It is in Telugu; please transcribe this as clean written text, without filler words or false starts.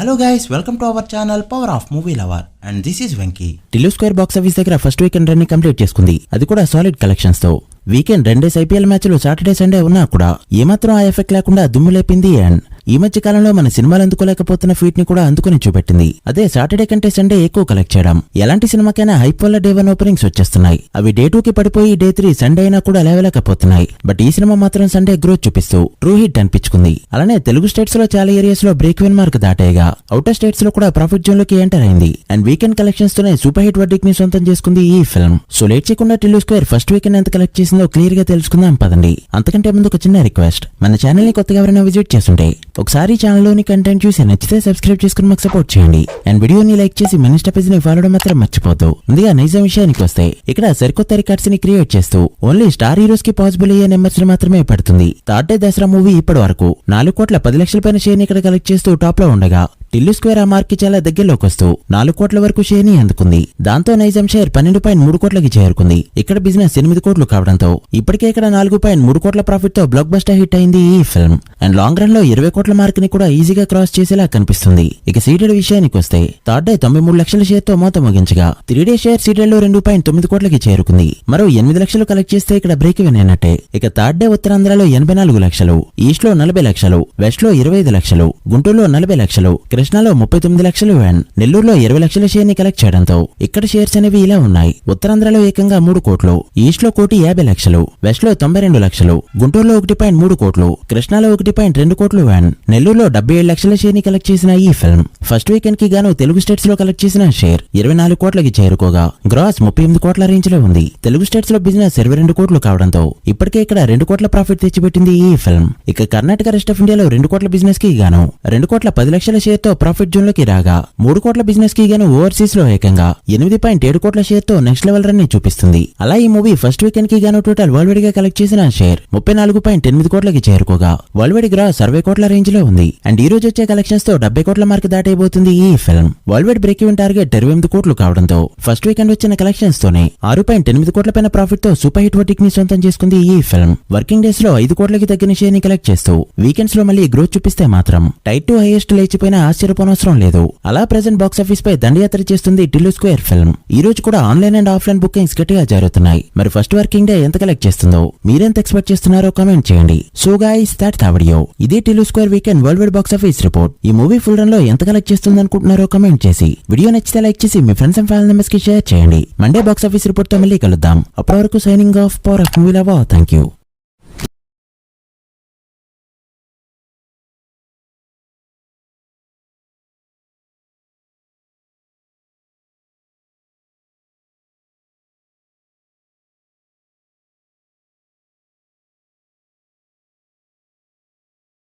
Hello guys, welcome to our channel Power of Movie Lover and this is Venky. Tillu square box office దగ్గర ఫస్ట్ వీకెండ్ రన్ ని కంప్లీట్ చేసుకుంది. అది కూడా సాలిడ్ కలెక్షన్స్ తో. వీకెండ్ 2 డేస్ ఐపీఎల్ మ్యాచ్లు సాటర్డే సండే ఉన్నా కూడా ఏమాత్రం ఆ ఎఫెక్ట్ లేకుండా దుమ్ము లేపింది. అండ్ ఈ మధ్య కాలంలో మన సినిమాలు అందుకోలేకపోతున్న ఫీట్ ని కూడా అందుకుని చూపెట్టింది. అదే సాటర్డే కంటే సండే ఎక్కువ కలెక్ట్ చేయడం. ఎలాంటి సినిమాకైనా హైప్ వల్ల డే 1 ఓపెనింగ్స్ వచ్చేస్తున్నాయి. అవి డే 2 కి పడిపోయి డే 3 సండే అయినా కూడా లేవలేకపోతున్నాయి. బట్ ఈ సినిమా మాత్రం సండే గ్రోత్ చూపిస్తూ ట్రూ హిట్ అనిపించుకుంది. అలానే తెలుగు స్టేట్స్ లో చాలా ఏరియాస్ లో బ్రేక్ ఈవెన్ మార్క్ దాటేగా అవుటర్ స్టేట్స్ లో కూడా ప్రాఫిట్ జోన్ లోకి ఎంటర్ అయింది. అండ్ వీకెండ్ కలెక్షన్స్ తోనే సూపర్ హిట్ వర్డిక్ ని సొంతం చేసుకుంది ఈ ఫిల్మ్. సో లేట్ చేయకుండా టిల్లు స్క్వేర్ ఫస్ట్ వీకెండ్ ఎంత కలెక్ట్ చేసిందో క్లియర్ గా తెలుసుకుందాం పదండి. అంతకంటే ముందు ఒక చిన్న రిక్వెస్ట్, మన ఛానల్ ని కొత్తగా ఎవరైనా విజిట్ చేస్తుంటే ఒకసారి ఛానల్ లోని కంటెంట్ చూసి నచ్చితే సబ్స్క్రైబ్ చేసుకుని మాకు సపోర్ట్ చేయండి. అండ్ వీడియోని లైక్ చేసి మన ఇన్స్టా పేజ్ ని ఫాలో మాత్రం మర్చిపోద్దు. ముందుగా నైజం విషయానికి వస్తే ఇక్కడ సరికొత్త రికార్డ్స్ ని క్రియేట్ చేస్తూ ఓన్లీ స్టార్ హీరోస్ కి పాసిబుల్ అయ్యే నెంబర్స్ ని మాత్రమే పెడుతుంది. థర్డ్ డే దసరా మూవీ ఇప్పటి వరకు 4,10,00,000 పైన షేర్ ని ఇక్కడ కలెక్ట్ చేస్తూ టాప్ లో ఉండగా టిల్లు స్క్వేర్ ఆ మార్క్ కి చాలా దగ్గరలోకి వస్తూ 4 కోట్ల వరకు షేర్ ని అందుకుంది. దాంతో నైజాం షేర్ 12.3 కోట్లకి చేరుకుంది. ఇక్కడ బిజినెస్ 8 కోట్లు కావడంతో ఇప్పటికే ఇక్కడ 4.3 కోట్ల ప్రాఫిట్ తో బ్లాక్ బస్టర్ హిట్ అయింది ఈ ఫిల్మ్. అండ్ లాంగ్ రన్ లో 20 కోట్ల మార్క్ ని కూడా ఈజీగా క్రాస్ చేసేలా కనిపిస్తుంది. ఇక సీటెడ్ విషయానికి వస్తే థర్డ్ డే 93 లక్షల షేర్ తో మోత ముగించగా 3 డే షేర్ సీటెడ్ లో 2.9 కోట్లకి చేరుకుంది. మరో 8 లక్షలు కలెక్ట్ చేస్తే ఇక్కడ బ్రేక్ ఈవెన్ అయినట్టే. ఇక థర్డ్ డే ఉత్తరాంధ్రలో 84 లక్షలు, ఈస్ట్ లో 40 లక్షలు, వెస్ట్ లో 25 లక్షలు, గుంటూరులో 40 లక్షలు, కృష్ణాలో 39 లక్షలు అండ్ నెల్లూరులో 20 లక్షల షేర్ ని కలెక్ట్ చేయడంతో ఇక్కడ షేర్స్ అనేవి ఇలా ఉన్నాయి. ఉత్తరాంధ్రలో ఏకంగా 3 కోట్లు, ఈస్ట్ లో 1,50 లక్షలు, వెస్ట్ లో 92 లక్షలు, గుంటూరులో 1.3 కోట్లు, కృష్ణాలో 1.2 కోట్లు అండ్ నెల్లూరులో 77 లక్షల షేర్ ని కలెక్ట్ చేసిన ఈ ఫిల్మ్ ఫస్ట్ వీకెండ్ కి గాను తెలుగు స్టేట్స్ లో కలెక్ట్ చేసిన షేర్ 24 కోట్లకి చేరుకోగా గ్రాస్ 38 కోట్ల రేంజ్ లో ఉంది. తెలుగు స్టేట్స్ లో బిజినెస్ 22 కోట్లు కావడంతో ఇప్పటికే ఇక్కడ 2 కోట్ల ప్రాఫిట్ తెచ్చిపెట్టింది ఈ ఫిల్మ్. ఇక కర్ణాటక రెస్ట్ ఆఫ్ ఇండియాలో 2 కోట్ల బిజినెస్ కి గాను 2,10,00,000 షేర్ తో ప్రాఫిట్ జోన్ లోకి రాగా 3 కోట్ల బిజినెస్ కి గాను ఓవర్సీస్ లో ఏకంగా 8.7 కోట్ల షేర్ తో నెక్స్ట్ లెవెల్ రన్ ని చూపిస్తుంది. అలా ఈ మూవీ ఫస్ట్ వీకెండ్ కి గాను టోటల్ వరల్డ్ వైడ్ గా కలెక్ట్ చేసిన షేర్ 34.8 కోట్లకి చేరుకోగా వరల్డ్ వైడ్ గ్రాస్ 60 కోట్ల రేంజ్ లో ఉంది. అండ్ ఈ రోజు వచ్చే కలెక్షన్స్ తో 70 కోట్ల మార్క్ దాటైపోతుంది ఈ film. World wide break even target 28 కోట్లు కావడంతో ఫస్ట్ వీకెండ్ వచ్చిన కలెక్షన్స్ తోనే 6.8 కోట్ల పైన ప్రాఫిట్ తో సూపర్ హిట్ వర్డిక్ ని సొంతం చేసుకుంది ఈ ఫిల్మ్. వర్కింగ్ డేస్ లో 5 కోట్లకి తగ్గిన షేర్ ని కలెక్ట్ చేస్తూ వీకెండ్స్ లో మళ్ళీ గ్రోత్ చూపిస్తే మాత్రం టైట్ టు హైయెస్ట్ లేచిపోయిన ఆశ్చర్యపోనవసరం లేదు. అలా ప్రెజెంట్ బాక్స్ ఆఫీస్ పై దండయాత్ర చేస్తుంది టిల్లు స్క్వేర్ ఫిల్మ్. ఈ రోజు కూడా ఆన్లైన్ అండ్ ఆఫ్లైన్ బుకింగ్స్ గట్టిగా జరుగుతున్నాయి. మరి ఫస్ట్ వర్కింగ్ డే ఎంత కలెక్ట్ చేస్తుందో మీరెంత ఎక్స్పెక్ట్ చేస్తున్నారో కామెంట్ చేయండి. So guys that's the video. ఇదే Tillu Square weekend worldwide box office report. ఈ మూవీ ఫుల్ రన్ లో ఎంత కలెక్ట్ చేస్తుంది అనుకుంటున్నారో కామెంట్ చేసి వీడియో నచ్చితే లైక్ చేసి మీ ఫ్రెండ్స్ అండ్ ఫ్యామిలీ మెంబర్స్ కి షేర్ చేయండి. మండే బాక్స్ ఆఫీస్ రిపోర్ట్ తో మళ్ళీ కలుద్దాం. అప్పటి వరకు signing off power of movie lover. Thank you.